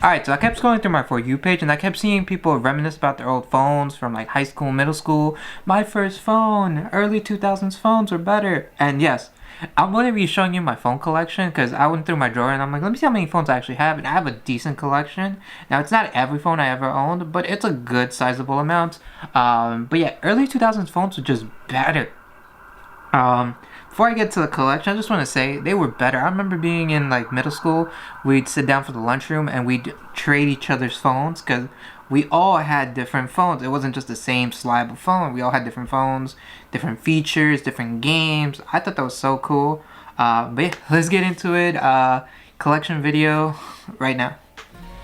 Alright, so I kept scrolling through my For You page and I kept seeing people reminisce about their old phones from like high school, middle school. My first phone, early 2000s phones were better. And yes, I'm going to be showing you my phone collection because I went through my drawer and I'm like, let me see how many phones I actually have. And I have a decent collection. Now, it's not every phone I ever owned, but it's a good sizable amount. But yeah, early 2000s phones were just better. Before I get to the collection, I just want to say they were better. I remember being in like middle school, we'd sit down for the lunchroom and we'd trade each other's phones because we all had different phones. It wasn't just the same slab of phone. We all had different phones, different features, different games. I thought that was so cool. But yeah, let's get into it. Collection video right now.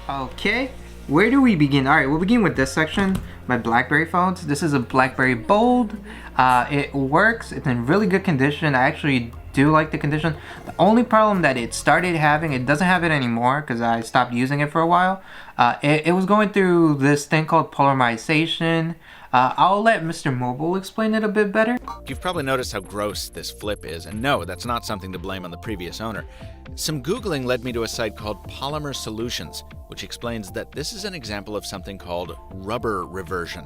Okay, where do we begin? All right, we'll begin with this section, my BlackBerry phones. This is a BlackBerry Bold. It works, it's in really good condition. I actually do like the condition. The only problem that it started having, it doesn't have it anymore because I stopped using it for a while. It was going through this thing called polymerization. I'll let Mr. Mobile explain it a bit better. You've probably noticed how gross this flip is, and no, that's not something to blame on the previous owner. Some Googling led me to a site called Polymer Solutions, which explains that this is an example of something called rubber reversion.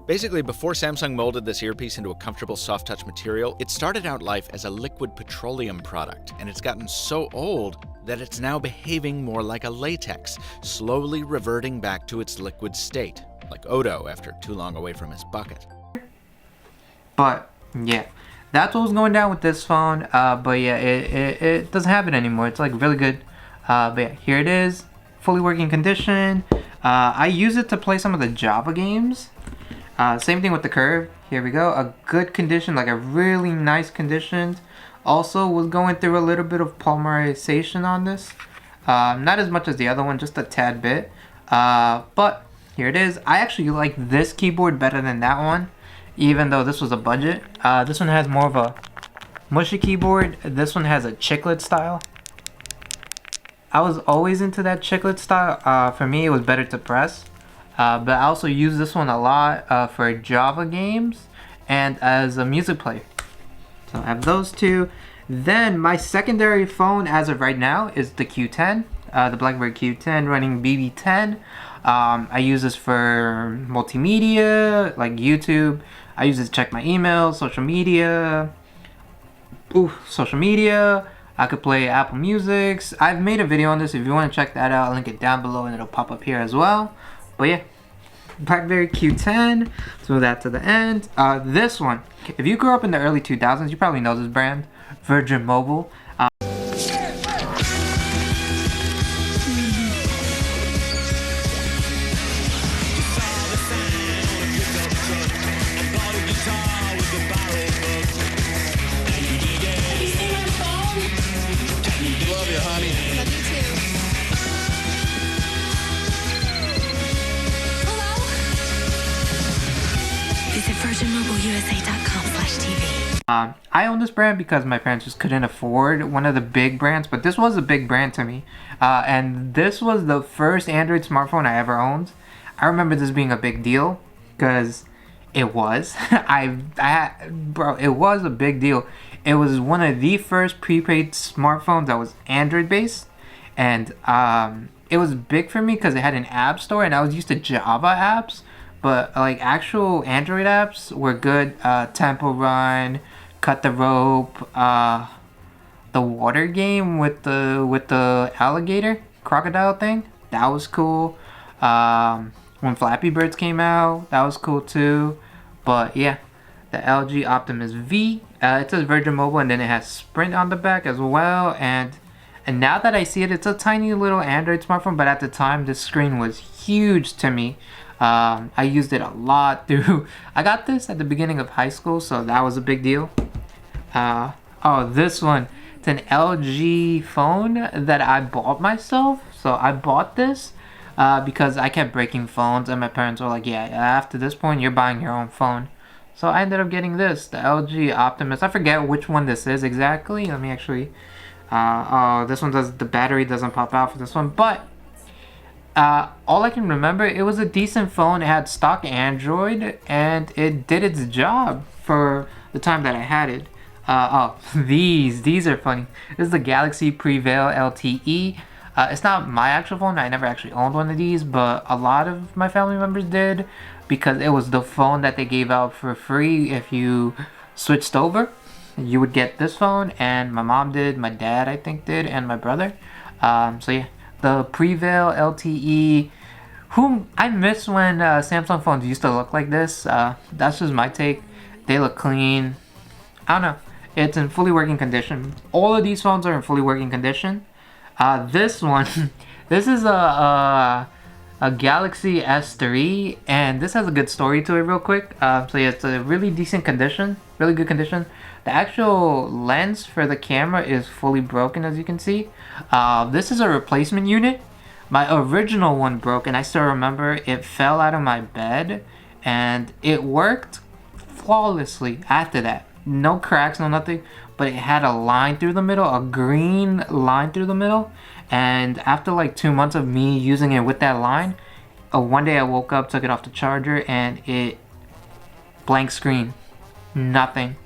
Basically, before Samsung molded this earpiece into a comfortable soft-touch material, it started out life as a liquid petroleum product, and it's gotten so old that it's now behaving more like a latex, slowly reverting back to its liquid state, like Odo after too long away from his bucket. But yeah, that's what was going down with this phone. But yeah, it doesn't have it anymore. It's like really good. But yeah, here it is, fully working condition. I use it to play some of the Java games. Same thing with the Curve. Here we go. A good condition, like a really nice condition. Also was going through a little bit of polymerization on this. Not as much as the other one, just a tad bit. But here it is. I actually like this keyboard better than that one, even though this was a budget. This one has more of a mushy keyboard. This one has a chiclet style. I was always into that chiclet style. For me, it was better to press. But I also use this one a lot for Java games and as a music player. So I have those two. Then my secondary phone as of right now is the Q10, the BlackBerry Q10 running BB10. I use this for multimedia, like YouTube. I use it to check my emails, social media. I could play Apple Music. I've made a video on this. If you want to check that out, I'll link it down below and it'll pop up here as well. But yeah, BlackBerry Q10, so that to the end. This one, if you grew up in the early 2000s, you probably know this brand, Virgin Mobile. VirginMobileUSA.com/TV. I own this brand because my parents just couldn't afford one of the big brands, but this was a big brand to me. And this was the first Android smartphone I ever owned. I remember this being a big deal because it was. It was a big deal. It was one of the first prepaid smartphones that was Android based, and it was big for me because it had an app store, and I was used to Java apps. But like actual Android apps were good. Temple Run, Cut the Rope, the water game with the alligator crocodile thing. That was cool. When Flappy Birds came out, that was cool too. But yeah, the LG Optimus V. It says Virgin Mobile, and then it has Sprint on the back as well. And now that I see it, it's a tiny little Android smartphone. But at the time, the screen was huge to me. I used it a lot through. I got this at the beginning of high school, so that was a big deal. Oh, this one. It's an LG phone that I bought myself. So I bought this because I kept breaking phones, and my parents were like, yeah, after this point, you're buying your own phone. So I ended up getting this, the LG Optimus. I forget which one this is exactly. Let me actually. Oh, this one the battery doesn't pop out for this one, but all I can remember, it was a decent phone. It had stock Android, and it did its job for the time that I had it. These are funny. This is the Galaxy Prevail LTE. It's not my actual phone. I never actually owned one of these, but a lot of my family members did because it was the phone that they gave out for free if you switched over. You would get this phone, and my mom did, my dad I think did, and my brother. So yeah, the Prevail LTE. Whom I miss when Samsung phones used to look like this. That's just my take. They look clean. I don't know. It's in fully working condition. All of these phones are in fully working condition. This one, this is a Galaxy S3, and this has a good story to it real quick. So yeah, it's a really decent condition, really good condition. The actual lens for the camera is fully broken, as you can see. This is a replacement unit. My original one broke, and I still remember it fell out of my bed, and it worked flawlessly after that. No cracks, no nothing, but it had a line through the middle, a green line through the middle. And after like 2 months of me using it with that line, one day I woke up, took it off the charger, and it blank screen, nothing,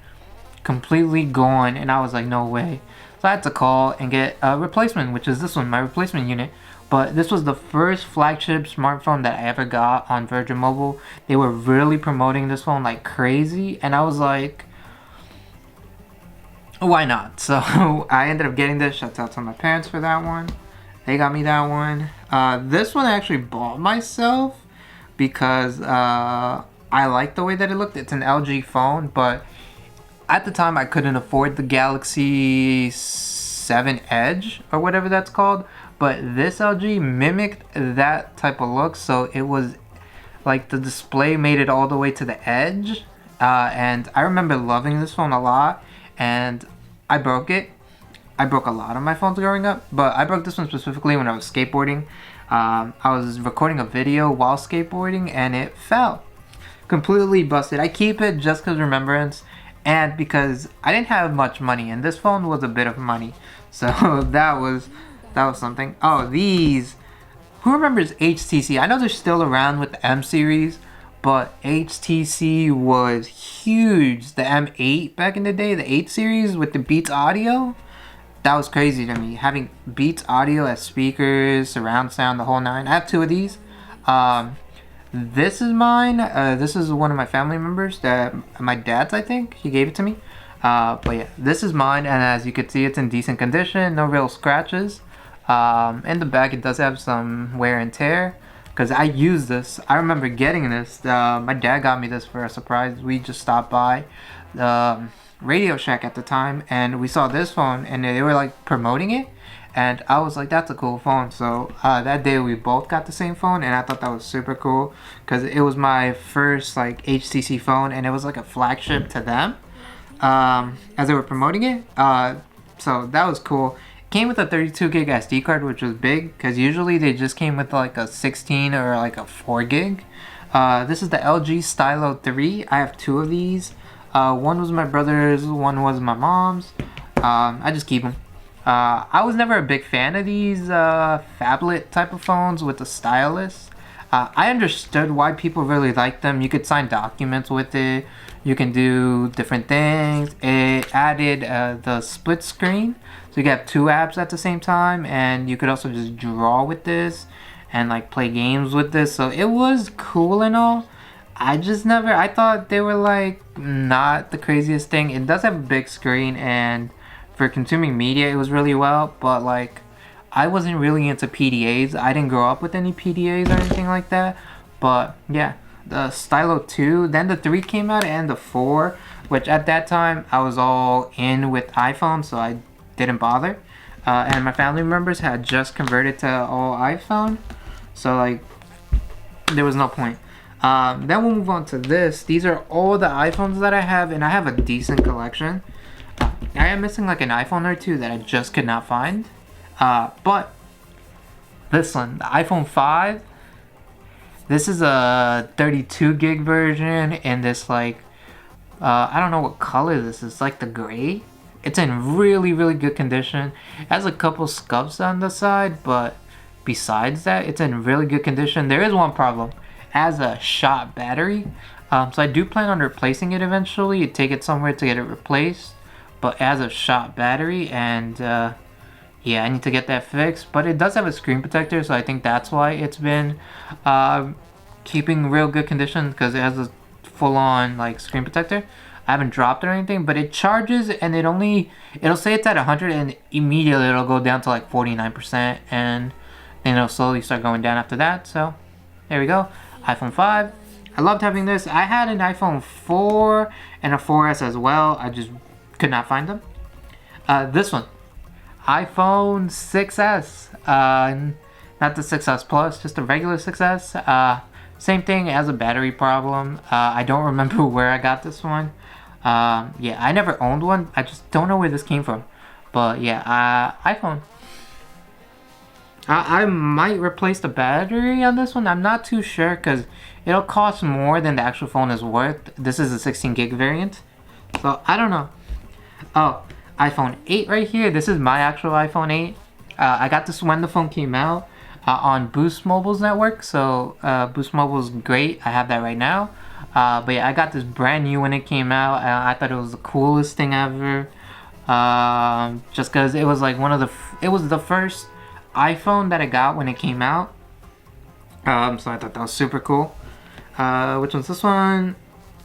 completely gone. And I was like, no way. So I had to call and get a replacement, which is this one, my replacement unit. But this was the first flagship smartphone that I ever got on Virgin Mobile. They were really promoting this phone like crazy, and I was like, why not? So I ended up getting this. Shout out to my parents for that one. They got me that one. This one I actually bought myself because I like the way that it looked. It's an LG phone, but at the time I couldn't afford the Galaxy 7 Edge or whatever that's called. But this LG mimicked that type of look, so it was like the display made it all the way to the edge. And I remember loving this phone a lot, and I broke it. I broke a lot of my phones growing up, but I broke this one specifically when I was skateboarding. I was recording a video while skateboarding, and it fell. Completely busted. I keep it just because remembrance, and because I didn't have much money, and this phone was a bit of money. So that was something. Oh, these. Who remembers HTC? I know they're still around with the M series, but HTC was huge. The M8 back in the day, the 8 series with the Beats Audio. That was crazy to me. Having Beats Audio as speakers, surround sound, the whole nine. I have 2 of these. This is mine. This is one of my family members, that my dad's, I think. He gave it to me. But yeah, this is mine, and as you can see, it's in decent condition. No real scratches. In the back it does have some wear and tear because I use this. I remember getting this. My dad got me this for a surprise. We just stopped by Radio Shack at the time, and we saw this phone, and they were like promoting it, and I was like, that's a cool phone. So that day we both got the same phone, and I thought that was super cool because it was my first like HTC phone, and it was like a flagship to them as they were promoting it. So that was cool. Came with a 32 gig SD card, which was big because usually they just came with like a 16 or like a 4 gig. This is the LG Stylo 3. I have 2 of these. One was my brother's, one was my mom's. I just keep them. I was never a big fan of these phablet type of phones with the stylus. I understood why people really liked them. You could sign documents with it. You can do different things. It added the split screen, so you could have 2 apps at the same time, and you could also just draw with this and like play games with this. So it was cool and all. I thought they were like not the craziest thing. It does have a big screen, and for consuming media it was really well, but like I wasn't really into PDAs. I didn't grow up with any PDAs or anything like that. But yeah, the Stylo 2, then the 3 came out, and the 4, which at that time I was all in with iPhone, so I didn't bother. And my family members had just converted to all iPhone, so like there was no point. Then we'll move on to this. These are all the iPhones that I have, and I have a decent collection. I am missing like an iPhone or 2 that I just could not find. But this one, the iPhone 5, this is a 32 gig version in this like, I don't know what color this is, like the gray. It's in really, really good condition. It has a couple scuffs on the side, but besides that, it's in really good condition. There is one problem. It has a shot battery. So I do plan on replacing it eventually. Take it somewhere to get it replaced. But it has a shot battery, and yeah, I need to get that fixed. But it does have a screen protector, so I think that's why it's been keeping real good condition, because it has a full-on like screen protector. I haven't dropped it or anything, but it charges and it'll say it's at 100 and immediately it'll go down to like 49% and then it'll slowly start going down after that. So there we go. iPhone 5. I loved having this. I had an iPhone 4 and a 4S as well. I just could not find them. This one, iPhone 6S. Not the 6S Plus, just a regular 6S. Same thing, it has a battery problem. I don't remember where I got this one. Yeah, I never owned one. I just don't know where this came from. But yeah, iPhone. I might replace the battery on this one. I'm not too sure because it'll cost more than the actual phone is worth. This is a 16 gig variant. So I don't know. Oh, iPhone 8 right here. This is my actual iPhone 8. I got this when the phone came out on Boost Mobile's network. So Boost Mobile's great. I have that right now. But yeah, I got this brand new when it came out. I thought it was the coolest thing ever. Just because it was like it was the first iPhone that I got when it came out. So I thought that was super cool. Which one's this one?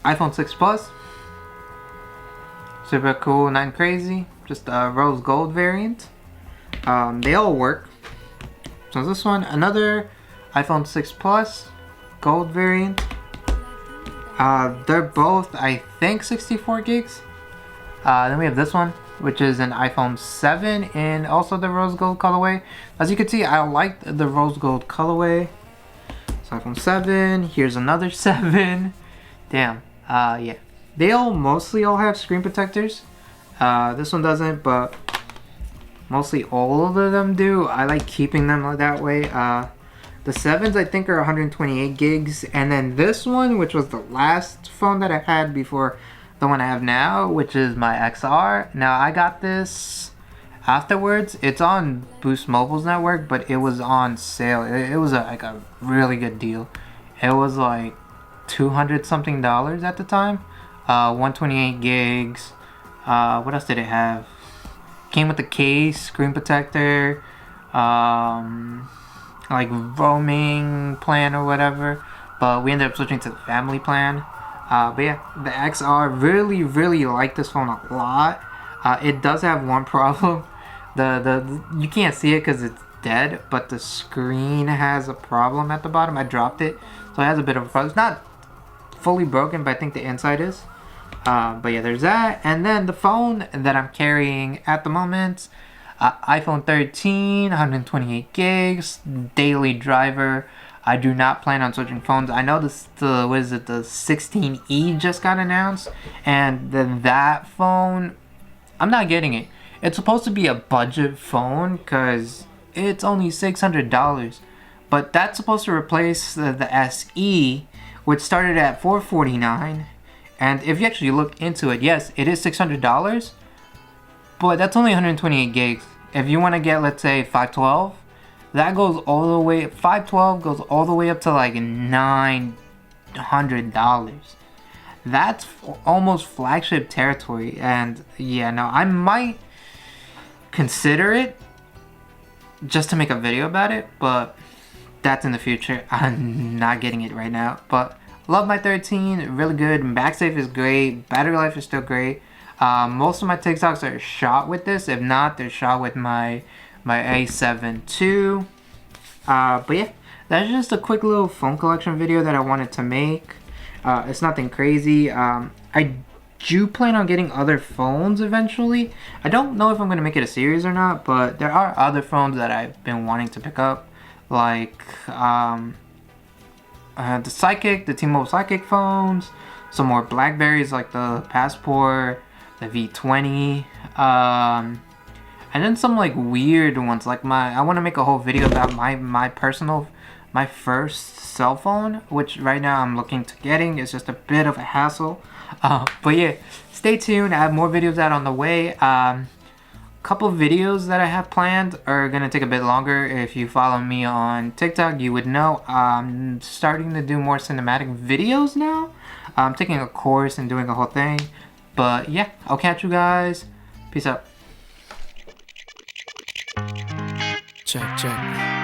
iPhone 6 Plus. Super cool, nothing crazy. Just a rose gold variant. They all work. So this one, another iPhone 6 Plus gold variant. They're both, I think, 64 gigs. Then we have this one, which is an iPhone 7 in also the rose gold colorway. As you can see, I like the rose gold colorway. So iPhone 7, here's another 7. Damn, yeah. They mostly all have screen protectors. This one doesn't, but mostly all of them do. I like keeping them that way. The 7s I think are 128 gigs, and then this one, which was the last phone that I had before the one I have now, which is my XR. Now I got this afterwards. It's on Boost Mobile's network, but it was on sale. It was like a really good deal. It was like $200 something at the time. 128 gigs. What else did it have? Came with the case, screen protector, like roaming plan or whatever, but we ended up switching to the family plan. But yeah, the XR, really like this phone a lot. It does have one problem. The you can't see it because it's dead, but the screen has a problem at the bottom. I dropped it, so it has a bit of a problem. It's not fully broken, but I think the inside is. But yeah, there's that. And then the phone that I'm carrying at the moment, iPhone 13, 128 gigs, daily driver. I do not plan on switching phones. I know the 16E just got announced, and then that phone, I'm not getting it. It's supposed to be a budget phone because it's only $600, but that's supposed to replace the SE, which started at $449. And if you actually look into it, yes, it is $600, but that's only 128 gigs. If you want to get, let's say, 512, that goes all the way, 512 goes all the way up to like $900. That's almost flagship territory. And yeah, no, I might consider it just to make a video about it, but that's in the future. I'm not getting it right now, but love my 13, really good. MagSafe is great. Battery life is still great. Most of my TikToks are shot with this. If not, they're shot with my A7 II. But yeah, that's just a quick little phone collection video that I wanted to make. It's nothing crazy. I do plan on getting other phones eventually. I don't know if I'm going to make it a series or not, but there are other phones that I've been wanting to pick up. Like the Psychic, the T-Mobile Psychic phones. Some more Blackberries like the Passport, the V20. And then some like weird ones like I want to make a whole video about my first cell phone, which right now I'm looking to getting. It's just a bit of a hassle. But yeah, stay tuned. I have more videos out on the way. Couple videos that I have planned are gonna take a bit longer. If you follow me on TikTok, you would know I'm starting to do more cinematic videos now. I'm taking a course and doing a whole thing. But yeah, I'll catch you guys. Peace out. check.